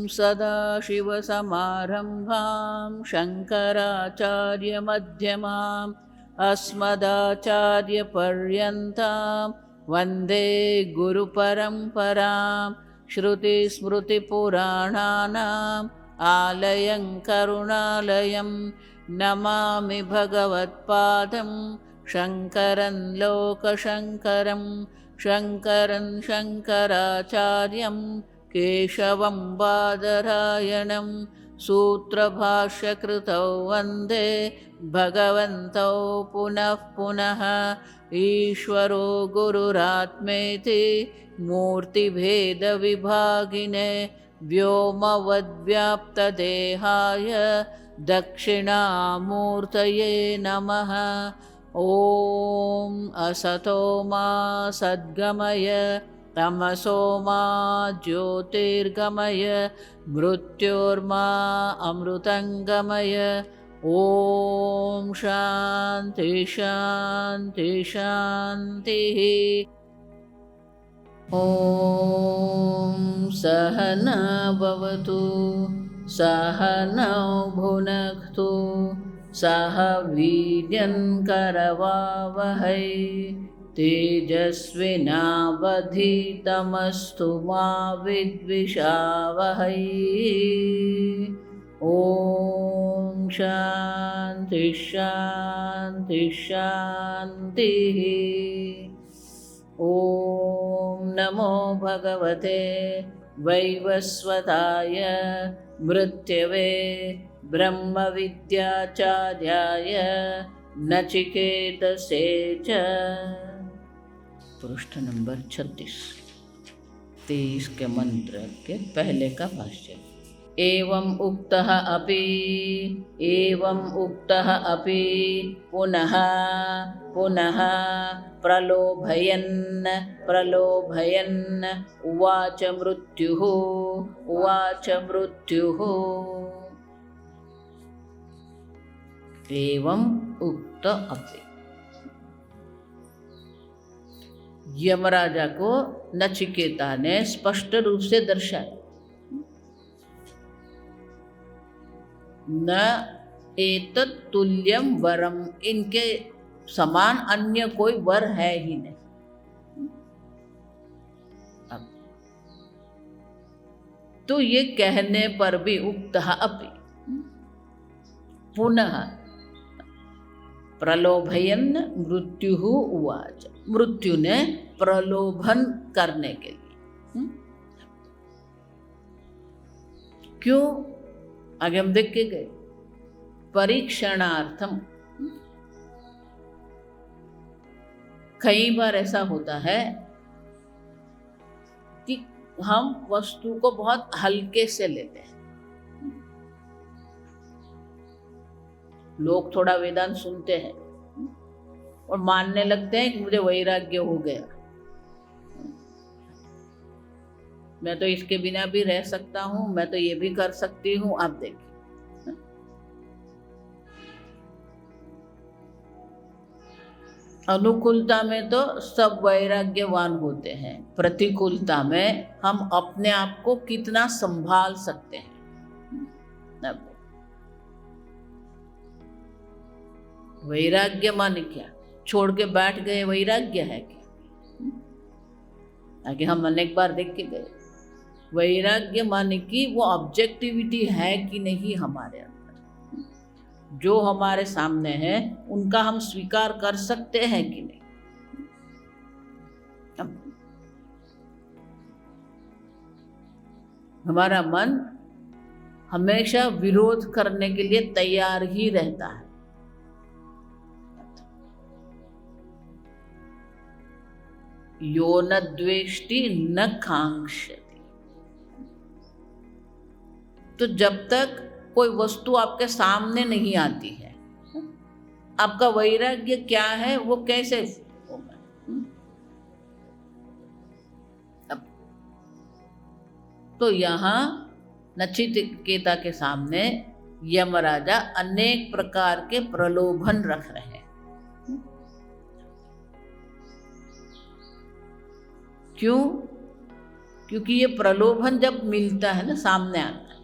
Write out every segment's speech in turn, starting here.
सदाशिवसमारम्भां शङ्कराचार्यमध्यमाम् अस्मदाचार्यपर्यन्तां वन्दे गुरुपरम्परां। श्रुतिस्मृतिपुराणानाम् आलयं करुणालयं नमामि भगवत्पादं शङ्करं लोकशङ्करं। शङ्करं शङ्कराचार्यं केशवं बादरायणं सूत्रभाष्यकृतौ वन्दे भगवन्तौ पुनः पुनः। ईश्वरो गुरुरात्मेति मूर्तिभेदविभागिने व्योमवद्व्याप्तदेहाय दक्षिणामूर्तये नमः। ॐ असतो मा सद्गमय तमसो मा ज्योतिर्गमय मृत्योर्मा अमृतङ्गमय। ॐ शान्ति शान्ति शान्तिः। ॐ सहना भवतु सहनौ भुनक्तु सह वीर्यं करवावहै तेजस्विनावधीतमस्तु मा विद्विषावहै। ॐ शान्ति शान्ति शान्तिः। ॐ नमो भगवते वैवस्वताय मृत्यवे ब्रह्मविद्याचार्याय नचिकेतसे च। पृष्ठ नंबर 36 23 के मंत्र के पहले का भाष्य। एवं उक्तः अपि पुनः पुनः प्रलोभयन् उवाच मृत्युः। एवं उक्त अपि, यमराजा को नचिकेता ने स्पष्ट रूप से दर्शाया, न एतत् तुल्यम वरम, इनके समान अन्य कोई वर है ही नहीं। अब तो ये कहने पर भी उक्तः अपि पुनः प्रलोभयन् मृत्युः उवाच, मृत्यु ने प्रलोभन करने के लिए। क्यों? आगे हम देख के गए। परीक्षणार्थम। कई बार ऐसा होता है कि हम वस्तु को बहुत हल्के से लेते हैं। लोग थोड़ा वेदांत सुनते हैं और मानने लगते हैं कि मुझे वैराग्य हो गया, मैं तो इसके बिना भी रह सकता हूँ, मैं तो ये भी कर सकती हूँ। आप देखिए, अनुकूलता में तो सब वैराग्यवान होते हैं, प्रतिकूलता में हम अपने आप को कितना संभाल सकते हैं। वैराग्य माने क्या? छोड़ के बैठ गए वैराग्य है क्या? आगे हम अनेक बार देख के गए। वैराग्य माने कि वो ऑब्जेक्टिविटी है कि नहीं हमारे अंदर, जो हमारे सामने है उनका हम स्वीकार कर सकते हैं कि नहीं। हमारा मन हमेशा विरोध करने के लिए तैयार ही रहता है। यो न द्वेष्टि न कांक्षति। तो जब तक कोई वस्तु आपके सामने नहीं आती है, आपका वैराग्य क्या है वो कैसे होगा? तो यहाँ नचिकेता के सामने यमराजा अनेक प्रकार के प्रलोभन रख रहे हैं। क्यों? क्योंकि ये प्रलोभन जब मिलता है ना, सामने आता है,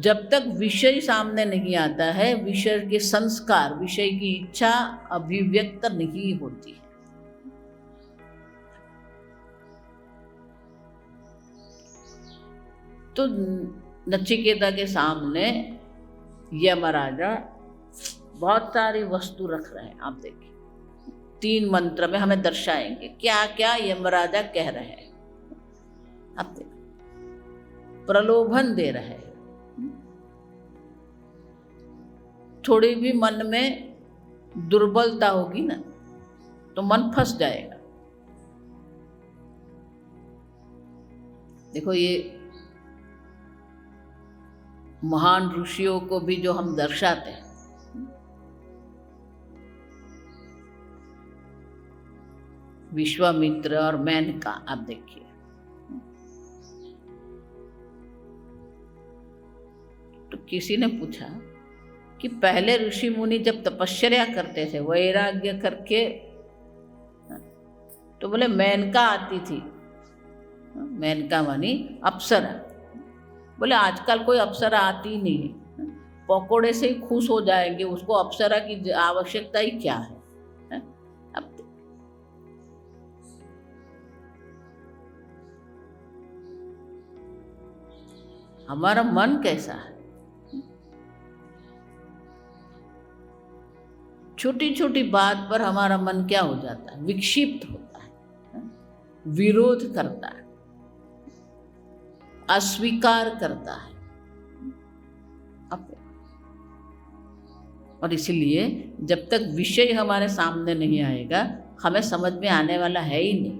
जब तक विषय सामने नहीं आता है, विषय के संस्कार, विषय की इच्छा अभिव्यक्त नहीं होती है। तो नचिकेता के सामने यमराजा बहुत सारी वस्तु रख रहे हैं। आप देखिए 3 मंत्र में हमें दर्शाएंगे क्या क्या यमराजा कह रहे हैं। आप देखिए प्रलोभन दे रहे हैं। थोड़ी भी मन में दुर्बलता होगी ना तो मन फंस जाएगा। देखो ये महान ऋषियों को भी जो हम दर्शाते हैं, विश्वामित्र और मेनका, आप देखिए तो किसी ने पूछा कि पहले ऋषि मुनि जब तपस्या करते थे वैराग्य करके, तो बोले मेनका आती थी, मेनका मानी अप्सरा। बोले आजकल कोई अप्सरा आती नहीं है, पकोड़े से ही खुश हो जाएंगे, उसको अप्सरा की आवश्यकता ही क्या है। अब हमारा मन कैसा है, छोटी छोटी बात पर हमारा मन क्या हो जाता है, विक्षिप्त होता है, विरोध करता है, अस्वीकार करता है। और इसलिए जब तक विषय हमारे सामने नहीं आएगा हमें समझ में आने वाला है ही नहीं।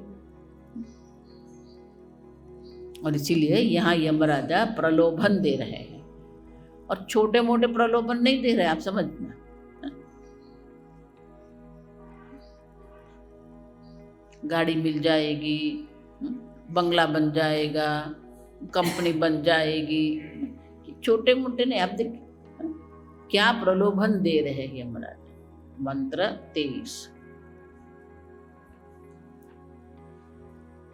और इसीलिए यहाँ यमराजा प्रलोभन दे रहे हैं, और छोटे मोटे प्रलोभन नहीं दे रहे, आप समझना। गाड़ी मिल जाएगी, बंगला बन जाएगा, कंपनी बन जाएगी, छोटे मोटे नहीं। आप देखिए क्या प्रलोभन दे रहे हैं यमराज। मंत्र 23।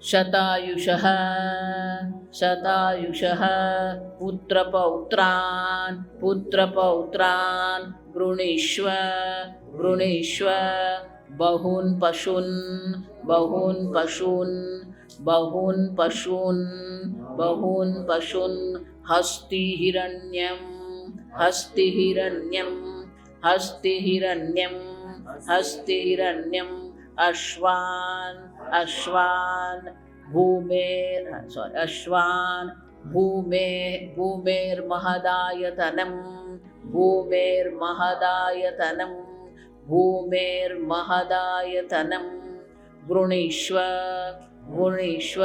शतायुषः शतायुषः पुत्रपौत्रान् पुत्रपौत्रान् वृणीष्व वृणीष्व बहून् पशून् बहून् पशून् बहून् पशून् बहून् पशून् हस्तिहिरण्यं हस्तिहिरण्यं हस्तिहिरण्यं हस्तिहिरण्यं अश्वान् अश्वान् अश्वान् भूमेर्महदायतनं भूमेर्महदायतनं भूमेर्महदायतनं वृणीष्व वृणीष्व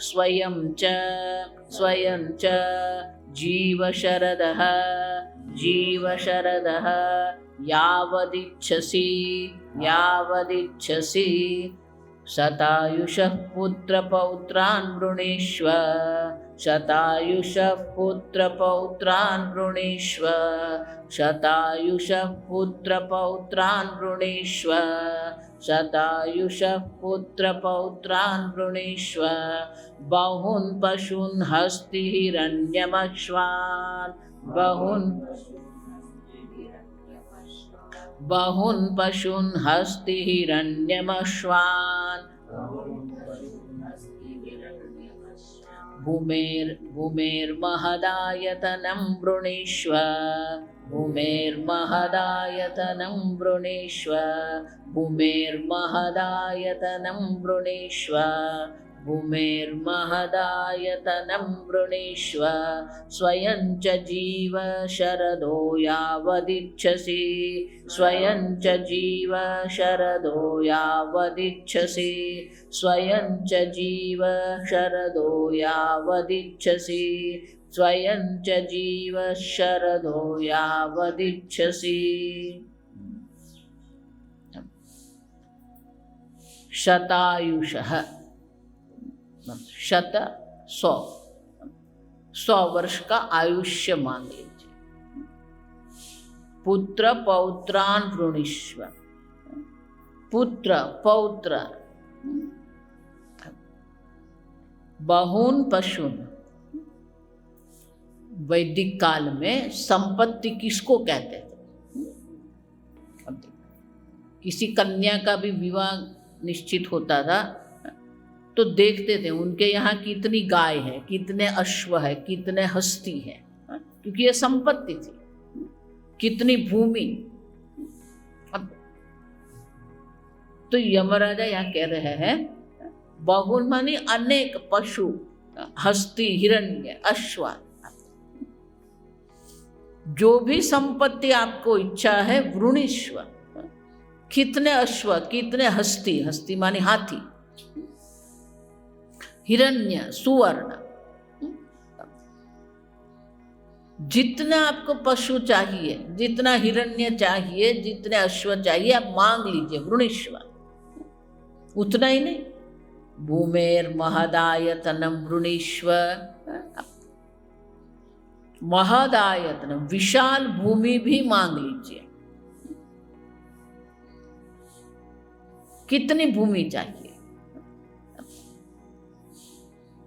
स्वयं च जीवशरदः जीवशरदः यावदिच्छसि यावदिच्छसि शतायुषः पुत्रपौत्रान् वृणीष्व शतायुषः पुत्रपौत्रान् वृणीष्व शतायुषः पुत्रपौत्रान् वृणीष्व शतायुषः पुत्रपौत्रान् वृणीष्व बहून् पशून् हस्तिहिरण्यमश्वान् बहून् पशून् हस्तिहिरण्यमश्वान् भूमेर्महदायतनं वृणीष्व भूमेर्महदायतनं वृणीष्व भूमेर्महदायतनं वृणीष्व भूमेर्महदायतनं वृणीष्व स्वयं च जीव शरदो यावदिच्छसि स्वयं च जीव शरदो यावदिच्छसि स्वयं च जीव शरदो यावदिच्छसि स्वयं च जीव शरदो यावदिच्छसि। शतायुषः शत 100 वर्ष का आयुष्य मान लीजिए। पुत्र पौत्रान् वृणीष्व पुत्र पौत्र बहून पशून। वैदिक काल में संपत्ति किसको कहते थे? किसी कन्या का भी विवाह निश्चित होता था तो देखते थे उनके यहाँ कितनी गाय है, कितने अश्व है, कितने हस्ती है, क्योंकि ये संपत्ति थी। कितनी भूमि। तो यमराजा यहाँ कह रहे हैं बहुल मानी अनेक पशु, हस्ती, हिरण्य, अश्व, जो भी संपत्ति आपको इच्छा है वृणीश्व। कितने अश्व, कितने हस्ती, हस्ती मानी हाथी, हिरण्य, सुवर्ण, जितना आपको पशु चाहिए, जितना हिरण्य चाहिए, जितने अश्व चाहिए आप मांग लीजिए, वृणीश्व। उतना ही नहीं, भूमेर महदायतनम वृणीश्व। महदायतनम, विशाल भूमि भी मांग लीजिए। कितनी भूमि चाहिए?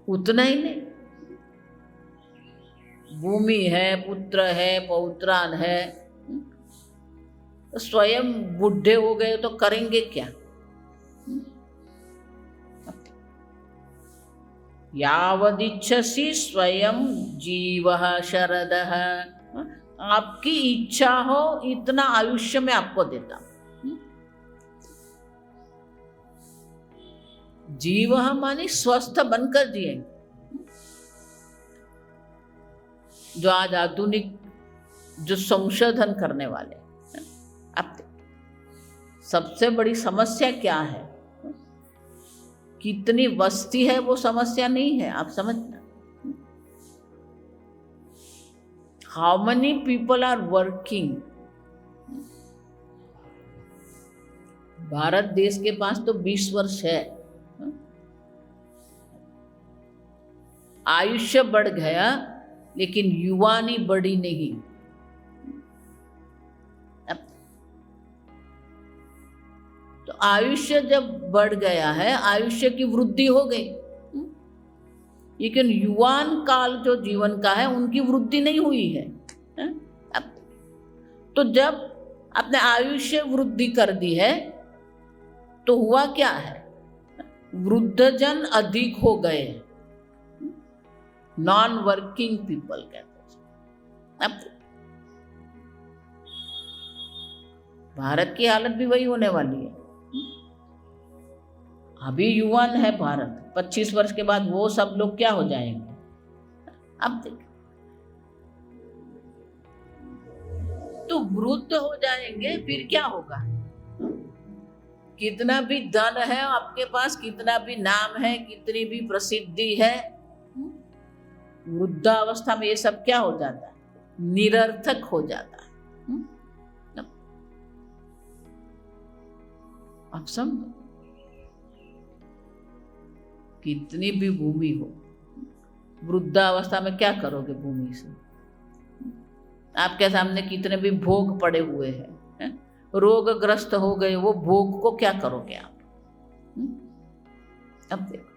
उतना ही नहीं। भूमि है, पुत्र है, पौत्रान है, तो स्वयं बुढ़े हो गए तो करेंगे क्या? यावदिच्छसि स्वयं जीवः शरदः। आपकी इच्छा हो इतना आयुष्य में आपको देता हूं। जीवः माने स्वस्थ बनकर जिएंगे। जो आज आधुनिक जो संशोधन करने वाले, अब सबसे बड़ी समस्या क्या है? कितनी वस्ती है वो समस्या नहीं है, आप समझना। How many people are working. Bharat देश के पास तो 20 वर्ष है, आयुष्य बढ़ गया लेकिन युवानी बढ़ी नहीं। तो आयुष्य जब बढ़ गया है, आयुष्य की वृद्धि हो गई, लेकिन युवान काल जो जीवन का है उनकी वृद्धि नहीं हुई है। तो जब अपने आयुष्य वृद्धि कर दी है तो हुआ क्या है? वृद्धजन अधिक हो गए, नॉन वर्किंग पीपल कहते हैं। अब भारत की हालत भी वही होने वाली है। अभी युवान है भारत, 25 वर्ष के बाद वो सब लोग क्या हो जाएंगे? अब देखिए, तो वृद्ध हो जाएंगे, फिर क्या होगा? कितना भी धन है आपके पास, कितना भी नाम है, कितनी भी प्रसिद्धि है, वृद्धावस्था में ये सब क्या हो जाता है? निरर्थक हो जाता है। आप समझो, कितनी भी भूमि हो, वृद्धावस्था में क्या करोगे भूमि से? आपके सामने कितने भी भोग पड़े हुए हैं, रोगग्रस्त हो गए, वो भोग को क्या करोगे आप? अब देखो,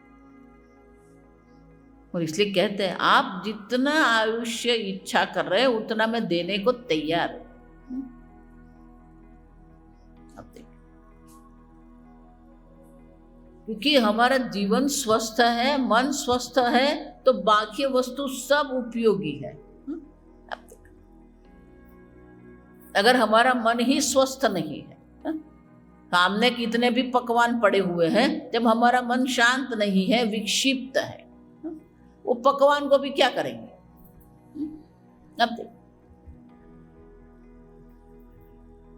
और इसलिए कहते हैं आप जितना आयुष्य इच्छा कर रहे हैं उतना मैं देने को तैयार हूं। अब देखो, क्योंकि हमारा जीवन स्वस्थ है, मन स्वस्थ है, तो बाकी वस्तु सब उपयोगी है। अब देखो, अगर हमारा मन ही स्वस्थ नहीं है, सामने कितने भी पकवान पड़े हुए हैं, जब हमारा मन शांत नहीं है, विक्षिप्त है, वो पकवान को भी क्या करेंगे? अब देखो,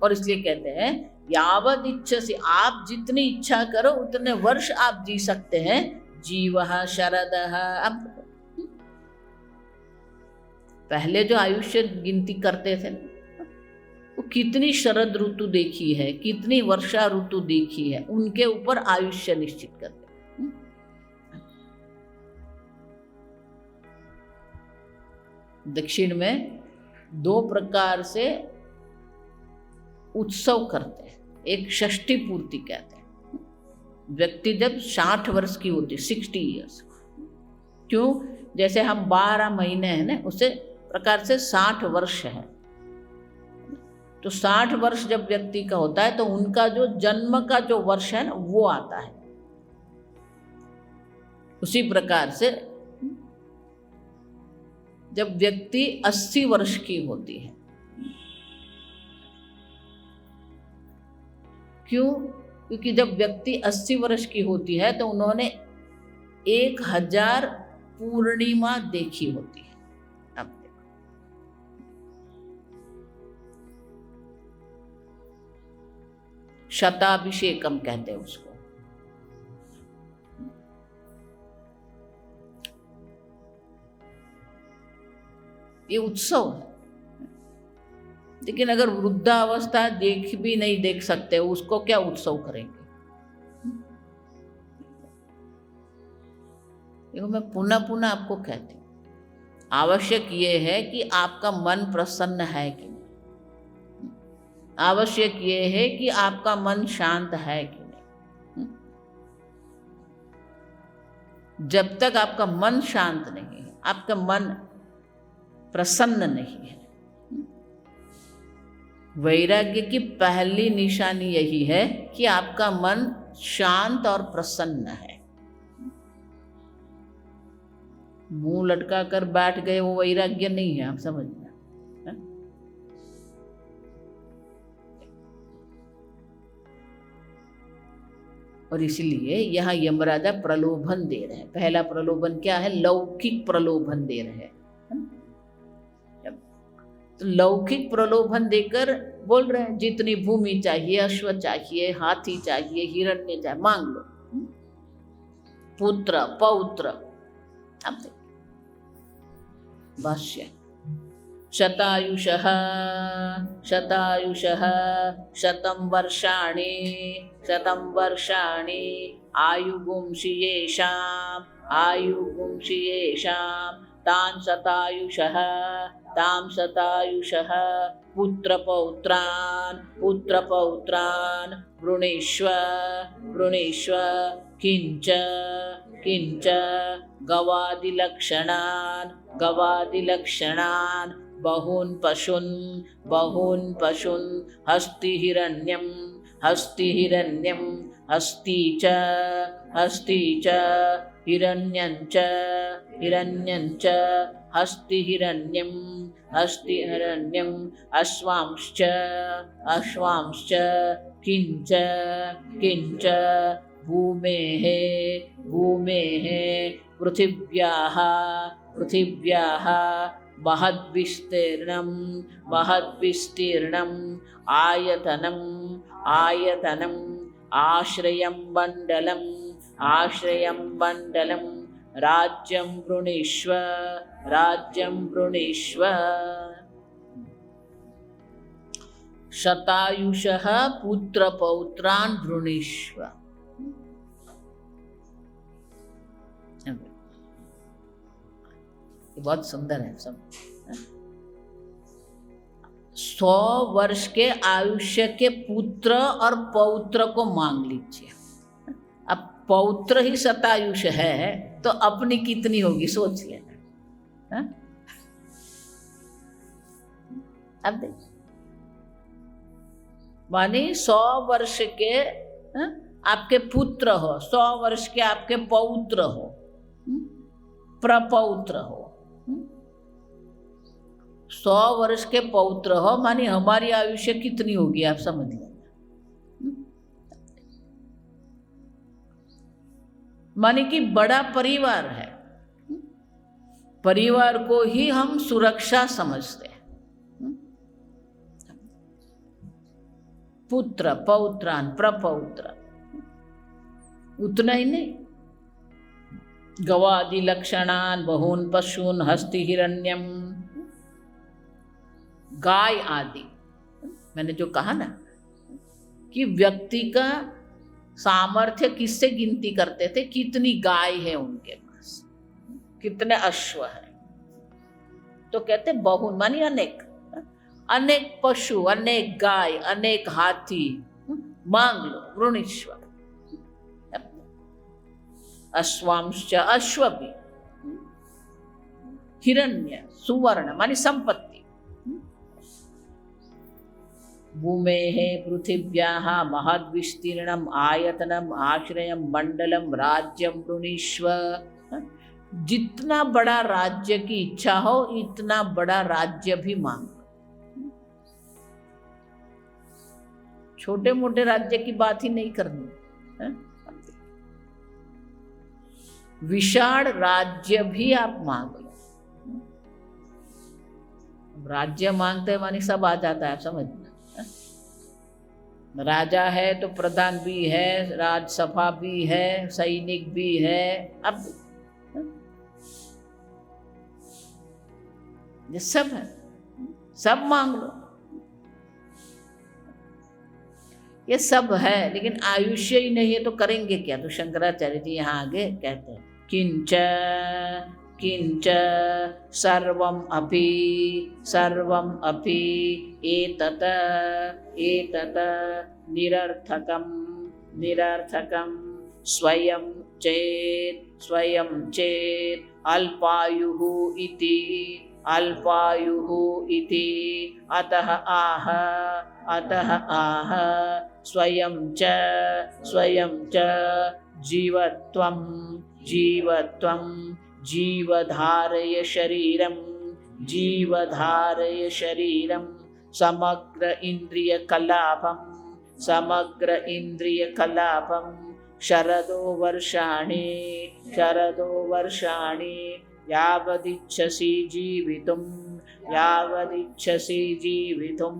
और इसलिए कहते हैं यावद इच्छा से, आप जितनी इच्छा करो उतने वर्ष आप जी सकते हैं। जीवः शरदः। अब पहले जो आयुष्य गिनती करते थे वो कितनी शरद ऋतु देखी है, कितनी वर्षा ऋतु देखी है, उनके ऊपर आयुष्य निश्चित करते। दक्षिण में 2 प्रकार से उत्सव करते हैं। एक षष्ठी पूर्ति कहते हैं, व्यक्ति जब 60 वर्ष की होती, 60 ईयर्स, क्यों? जैसे हम 12 महीने हैं ना, उसे प्रकार से 60 वर्ष है। तो 60 वर्ष जब व्यक्ति का होता है तो उनका जो जन्म का जो वर्ष है ना वो आता है। उसी प्रकार से जब व्यक्ति 80 वर्ष की होती है, क्यों? क्योंकि जब व्यक्ति 80 वर्ष की होती है तो उन्होंने 1000 पूर्णिमा देखी होती है। अब देखो, शताभिषेकम कहते हैं उसको। ये उत्सव है। लेकिन अगर वृद्धावस्था देख भी नहीं देख सकते, उसको क्या उत्सव करेंगे? देखो, मैं पुनः पुनः आपको कहती हूँ, आवश्यक ये है कि आपका मन प्रसन्न है कि नहीं। आवश्यक ये है कि आपका मन शांत है कि नहीं। जब तक आपका मन शांत नहीं है, आपका मन प्रसन्न नहीं है, वैराग्य की पहली निशानी यही है कि आपका मन शांत और प्रसन्न है। मुंह लटका कर बैठ गए, वो वैराग्य नहीं है, आप समझना। और इसलिए यहाँ यमराजा प्रलोभन दे रहे हैं। पहला प्रलोभन क्या है? लौकिक प्रलोभन दे रहे हैं। तो लौकिक प्रलोभन देकर बोल रहे हैं, जितनी भूमि चाहिए, अश्व चाहिए, हाथी चाहिए, हिरण्य चाहिए, मांग लो, पुत्र पौत्र। अब भाष्य, शतायुषः शतायुषः शतं वर्षाणि आयुगुंसि येषां तान् शतायुषः पुत्रपौत्रान् वृणीष्व किंच गवादिलक्षणान् बहून् पशून् हस्तिहिरण्यं हस्ती च हिरण्यञ्च हस्तिहिरण्यं अश्वांश्च किंच भूमेः पृथिव्याः महद्विस्तीर्णं आयतनम् आश्रयं मण्डलं राज्यं वृणीष्व। शतायुषः पुत्रपौत्रान् वृणीष्व। बहुत सुंदर है सब। 100 वर्ष के आयुष्य के पुत्र और पौत्र को मांग लीजिए। अब पौत्र ही शतायुष है तो अपनी कितनी होगी सोच लेना। अब देखिए, माने 100 वर्ष के आपके पुत्र हो, 100 वर्ष के आपके पौत्र हो, प्रपौत्र हो, 100 वर्ष के पौत्र हो, माने हमारी आयुष्य कितनी होगी आप समझ लेना। माने कि बड़ा परिवार है, परिवार को ही हम सुरक्षा समझते हैं। पुत्र पौत्रान प्रपौत्र, उतना ही नहीं, गवादि लक्षणान बहून पशून हस्ति हिरण्यम, गाय आदि। मैंने जो कहा ना कि व्यक्ति का सामर्थ्य किससे गिनती करते थे, कितनी गाय है उनके पास, कितने अश्व है, तो कहते बहुन मानी अनेक, अनेक पशु, अनेक गाय, अनेक हाथी मांग लो, वृणीश्वर। अश्वांश्च, अश्व भी, हिरण्य सुवर्ण मानी संपत्ति। भूमेः पृथिव्याः महद्विस्तीर्णम् आयतनम् आश्रयं मंडलम राज्यं वृणीष्व। जितना बड़ा राज्य की इच्छा हो इतना बड़ा राज्य भी मांग लो। छोटे मोटे राज्य की बात ही नहीं करनी है? विशाल राज्य भी आप मांग लो। राज्य मांगते मानी सब आ जाता है, आप समझना। राजा है तो प्रधान भी है, राजसभा भी है, सैनिक भी है। अब ये सब है, सब मांग लो। ये सब है, लेकिन आयुष्य ही नहीं है तो करेंगे क्या? तो शंकराचार्य जी यहाँ आगे कहते हैं, किंच किंच सर्वम अपि एतत निरर्थकम स्वयं चेत अल्पायुः इति अतः आह स्वयं च जीवत्वं जीवधारय शरीरं समग्र इंद्रियकलापं शरदो वर्षाणि यावदिच्छसि जीवितुम्।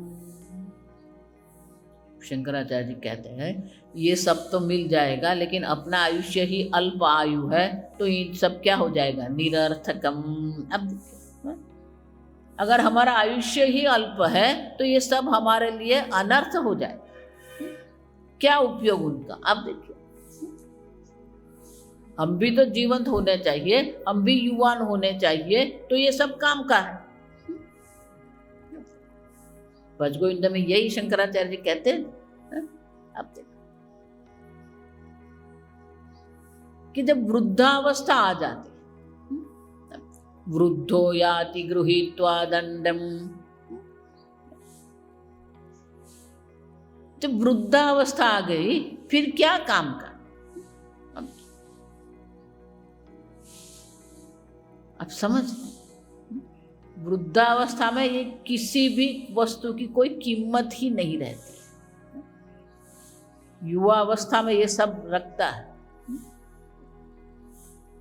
शंकराचार्य जी कहते हैं ये सब तो मिल जाएगा, लेकिन अपना आयुष्य ही अल्प आयु है, तो इन सब क्या हो जाएगा? निरर्थकम। अब अगर हमारा आयुष्य ही अल्प है तो ये सब हमारे लिए अनर्थ हो जाए, क्या उपयोग उनका? अब देखिए, हम भी तो जीवंत होने चाहिए, हम भी युवान होने चाहिए, तो ये सब काम का है। भजगोविंद में यही शंकराचार्य जी कहते हैं। अब देखो कि जब वृद्धावस्था आ जाती, वृद्धो याति गृहीत्वा दंडम, जब वृद्धावस्था आ गई फिर क्या काम का? अब समझ, वृद्धावस्था में ये किसी भी वस्तु की कोई कीमत ही नहीं रहती। युवा अवस्था में ये सब रखता है।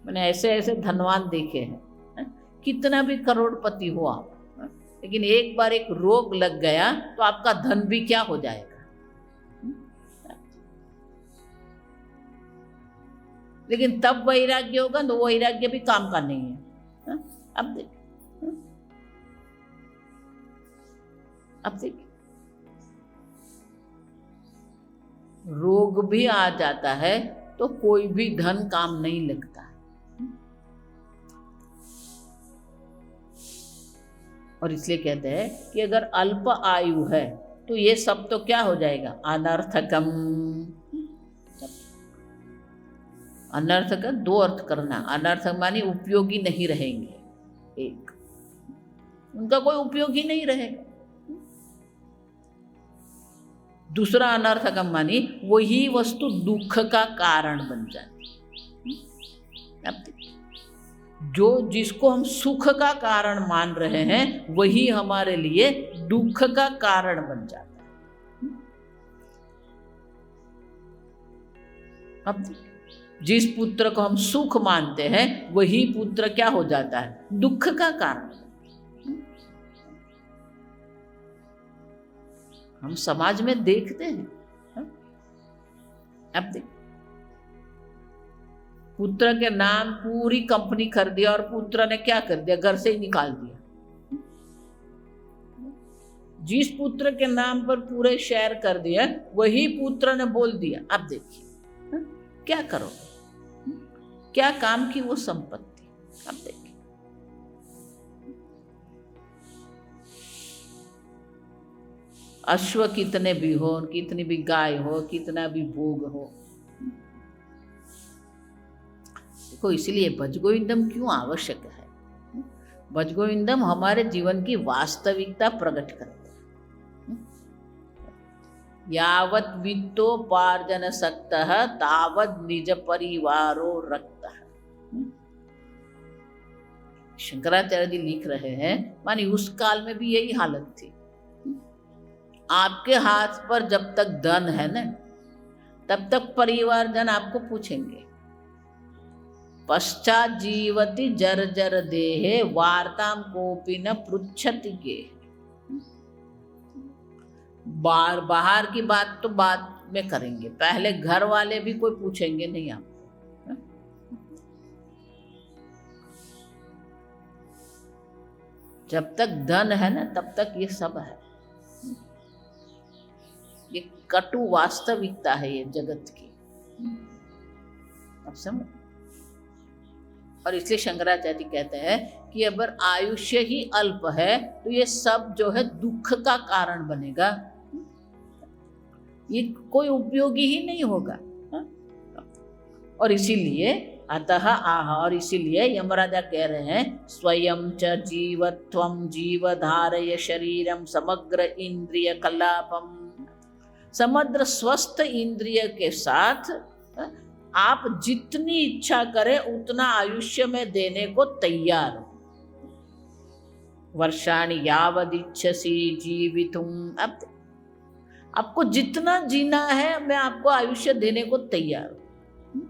मैंने ऐसे ऐसे धनवान देखे हैं, कितना भी करोड़पति हो आप, लेकिन एक बार एक रोग लग गया तो आपका धन भी क्या हो जाएगा। लेकिन तब वैराग्य होगा तो वैराग्य भी काम का नहीं है। अब देखिए, रोग भी आ जाता है तो कोई भी धन काम नहीं लगता है। और इसलिए कहते हैं कि अगर अल्प आयु है तो ये सब तो क्या हो जाएगा? अनर्थकम। अनर्थक दो अर्थ करना, अनर्थक मानी उपयोगी नहीं रहेंगे, एक उनका कोई उपयोग ही नहीं रहेगा। दूसरा अनर्थकम मानी वही वस्तु दुख का कारण बन जाती। जो जिसको हम सुख का कारण मान रहे हैं वही हमारे लिए दुख का कारण बन जाता है। अब जिस पुत्र को हम सुख मानते हैं वही पुत्र क्या हो जाता है? दुख का कारण। हम समाज में देखते हैं। अब देख, पुत्र के नाम पूरी कंपनी कर दिया और पुत्र ने क्या कर दिया? घर से ही निकाल दिया। जिस पुत्र के नाम पर पूरे शेयर कर दिया वही पुत्र ने बोल दिया। अब देखिए क्या करो, क्या काम की वो संपत्ति। अब देखिए, अश्व कितने भी हो, कितनी भी गाय हो, कितना भी भोग हो, देखो इसलिए भजगोविंदम क्यों आवश्यक है? भजगोविंदम हमारे जीवन की वास्तविकता प्रकट करते हैं। यावत वित्तोपार्जन सक्तः तावत निज परिवारो रक्तः। शंकराचार्य जी लिख रहे हैं, मानी उस काल में भी यही हालत थी। आपके हाथ पर जब तक धन है ना, तब तक परिवारजन आपको पूछेंगे। पश्चात जीवति जर्जर देहे वार्ताम कोपि न पृच्छति गे। बाहर की बात तो बाद में करेंगे, पहले घर वाले भी कोई पूछेंगे नहीं आप। जब तक धन है ना, तब तक ये सब है। ये कटु वास्तविकता है ये जगत की, अब समझ। और इसलिए शंकराचार्य कहते हैं कि अगर आयुष्य ही अल्प है तो ये सब जो है दुख का कारण बनेगा, ये कोई उपयोगी ही नहीं होगा। और इसीलिए अतः आह, और इसीलिए यमराजा कह रहे हैं स्वयं च जीवत्वं जीवधारय शरीरम समग्र इंद्रिय कलापम। समग्र स्वस्थ इंद्रिय के साथ आप जितनी इच्छा करें उतना आयुष्य में देने को तैयार हो। वर्षाणि यावदिच्छसि जीवितुम। अब आपको जितना जीना है मैं आपको आयुष्य देने को तैयार हूं।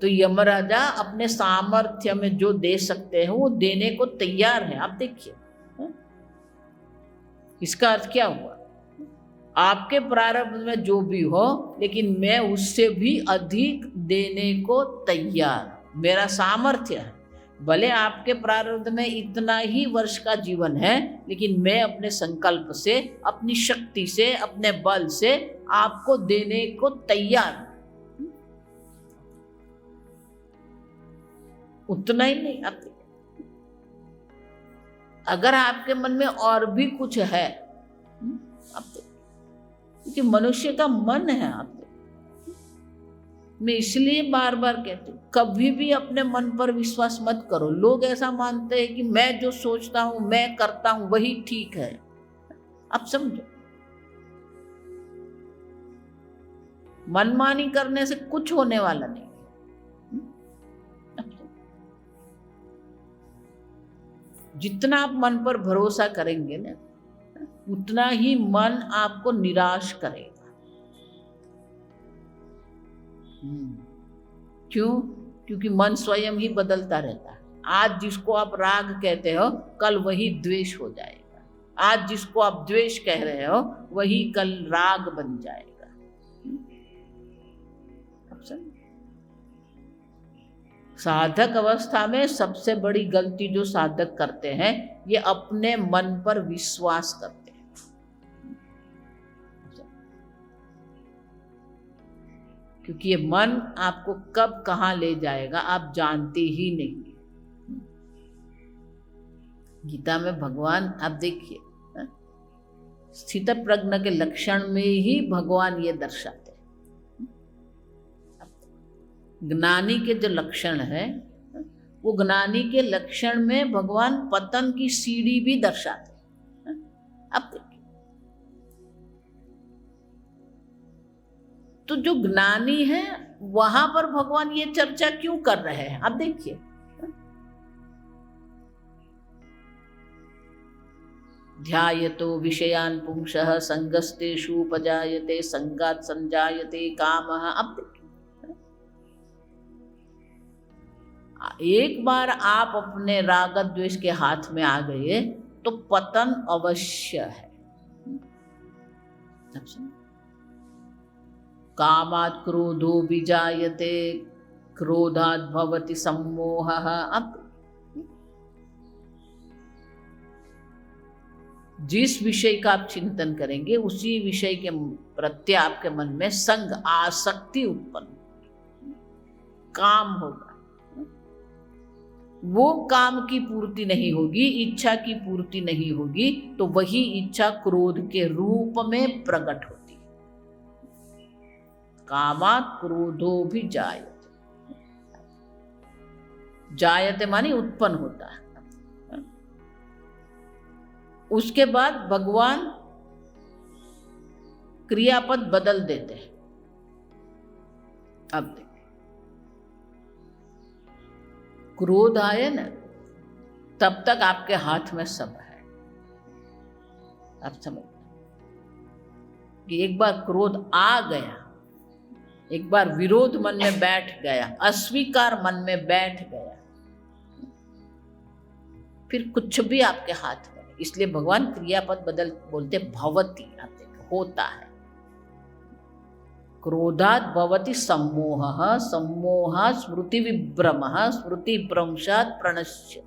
तो यमराजा अपने सामर्थ्य में जो दे सकते हैं वो देने को तैयार है। आप देखिए, इसका अर्थ क्या हुआ? आपके प्रारब्ध में जो भी हो, लेकिन मैं उससे भी अधिक देने को तैयार, मेरा सामर्थ्य है। भले आपके प्रारब्ध में इतना ही वर्ष का जीवन है, लेकिन मैं अपने संकल्प से, अपनी शक्ति से, अपने बल से आपको देने को तैयार हूं। उतना ही नहीं, आप अगर आपके मन में और भी कुछ है, आप क्योंकि मनुष्य का मन है। आप मैं इसलिए बार बार कहती हूँ, कभी भी अपने मन पर विश्वास मत करो। लोग ऐसा मानते हैं कि मैं जो सोचता हूं, मैं करता हूं, वही ठीक है। आप समझो, मनमानी करने से कुछ होने वाला नहीं। जितना आप मन पर भरोसा करेंगे ना, उतना ही मन आपको निराश करेगा। क्यों? क्योंकि मन स्वयं ही बदलता रहता है। आज जिसको आप राग कहते हो, कल वही द्वेष हो जाएगा। आज जिसको आप द्वेष कह रहे हो, वही कल राग बन जाएगा। अब समझ? साधक अवस्था में सबसे बड़ी गलती जो साधक करते हैं, ये अपने मन पर विश्वास करते हैं। क्योंकि ये मन आपको कब कहाँ ले जाएगा आप जानते ही नहीं। गीता में भगवान, आप देखिए, स्थित प्रज्ञ के लक्षण में ही भगवान ये दर्शाते हैं। ज्ञानी के जो लक्षण है, वो ज्ञानी के लक्षण में भगवान पतन की सीढ़ी भी दर्शाते हैं। अब देखिए, तो जो ज्ञानी है वहां पर भगवान ये चर्चा क्यों कर रहे हैं? अब देखिए, ध्यायतो विषयान् पुंसः संगस्तेषु उपजायते संगात् संजायते कामः। अब देखिए, एक बार आप अपने राग द्वेष के हाथ में आ गए तो पतन अवश्य है। कामात् क्रोधो विजायते क्रोधात् भवति सम्मोहः। अब जिस विषय का आप चिंतन करेंगे, उसी विषय के प्रति आपके मन में संग, आसक्ति उत्पन्न, काम होगा। वो काम की पूर्ति नहीं होगी, इच्छा की पूर्ति नहीं होगी, तो वही इच्छा क्रोध के रूप में प्रकट होती है। कामात् क्रोधो भी जायते। जायते मानी उत्पन्न होता है। उसके बाद भगवान क्रियापद बदल देते हैं। अब देखिए, क्रोध आए ना, तब तक आपके हाथ में सब है। आप समझ कि एक बार क्रोध आ गया, एक बार विरोध मन में बैठ गया, अस्वीकार मन में बैठ गया, फिर कुछ भी आपके हाथ में। इसलिए भगवान क्रियापद बदल बोलते भवति, आप देखो होता है। क्रोधात् भवति सम्मोहः, सम्मोहात् स्मृति विभ्रमः, स्मृति भ्रंशात् प्रणश्यति।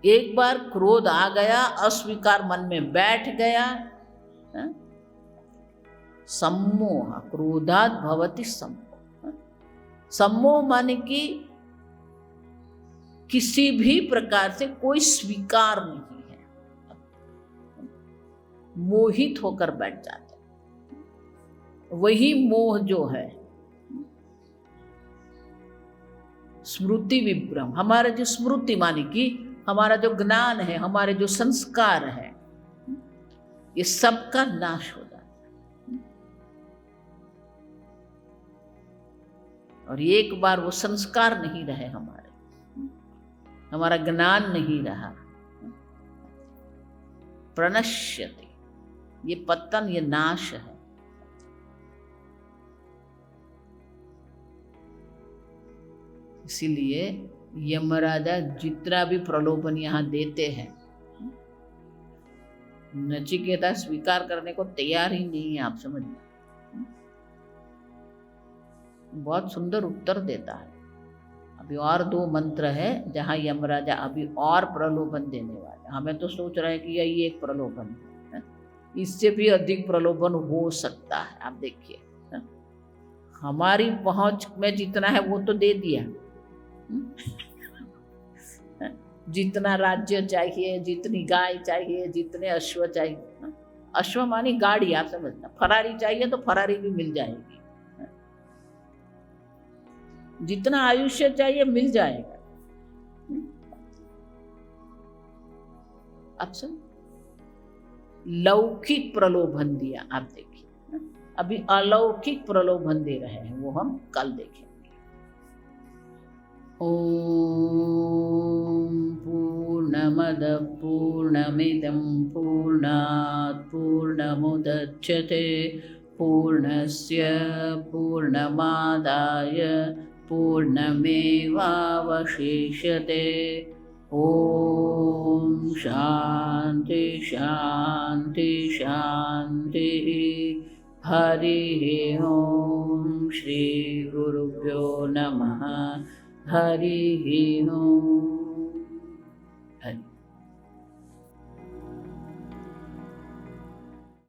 एक बार क्रोध आ गया, अस्वीकार मन में बैठ गया, सम्मोह, क्रोधात् भवति सम्मोह। सम्मोह माने कि किसी भी प्रकार से कोई स्वीकार नहीं है, मोहित होकर बैठ जाते हैं। वही मोह जो है स्मृति विभ्रम, हमारा जो स्मृति माने कि हमारा जो ज्ञान है, हमारे जो संस्कार है, ये सबका नाश हो जाता है। और एक बार वो संस्कार नहीं रहे, हमारा ज्ञान नहीं रहा, प्रणश्यति, ये पतन, ये नाश है। इसीलिए यमराजा जितना भी प्रलोभन यहाँ देते हैं, नचिकेता स्वीकार करने को तैयार ही नहीं है। आप समझिए, बहुत सुंदर उत्तर देता है। अभी और 2 मंत्र है जहाँ यमराजा अभी और प्रलोभन देने वाले। हमें तो सोच रहे हैं कि यही एक प्रलोभन है, इससे भी अधिक प्रलोभन हो सकता है। आप देखिए, हमारी पहुंच में जितना है वो तो दे दिया। जितना राज्य चाहिए, जितनी गाय चाहिए, जितने अश्व चाहिए, अश्व मानी गाड़ी, आप समझना, फरारी चाहिए तो फरारी भी मिल जाएगी, जितना आयुष्य चाहिए मिल जाएगा। अब सुन, लौकिक प्रलोभन दिया, आप देखिए। अभी अलौकिक प्रलोभन दे रहे हैं, वो हम कल देखेंगे। ओम पूर्णमद पूर्णमिदं पूर्णात् पूर्णमुदच्यते पूर्णस्य पूर्णमादाय पूर्णमेवावशिष्यते। ओम शांति शांति शांति। हरि ओम। श्री गुरुभ्यो नमः। हरि ओम।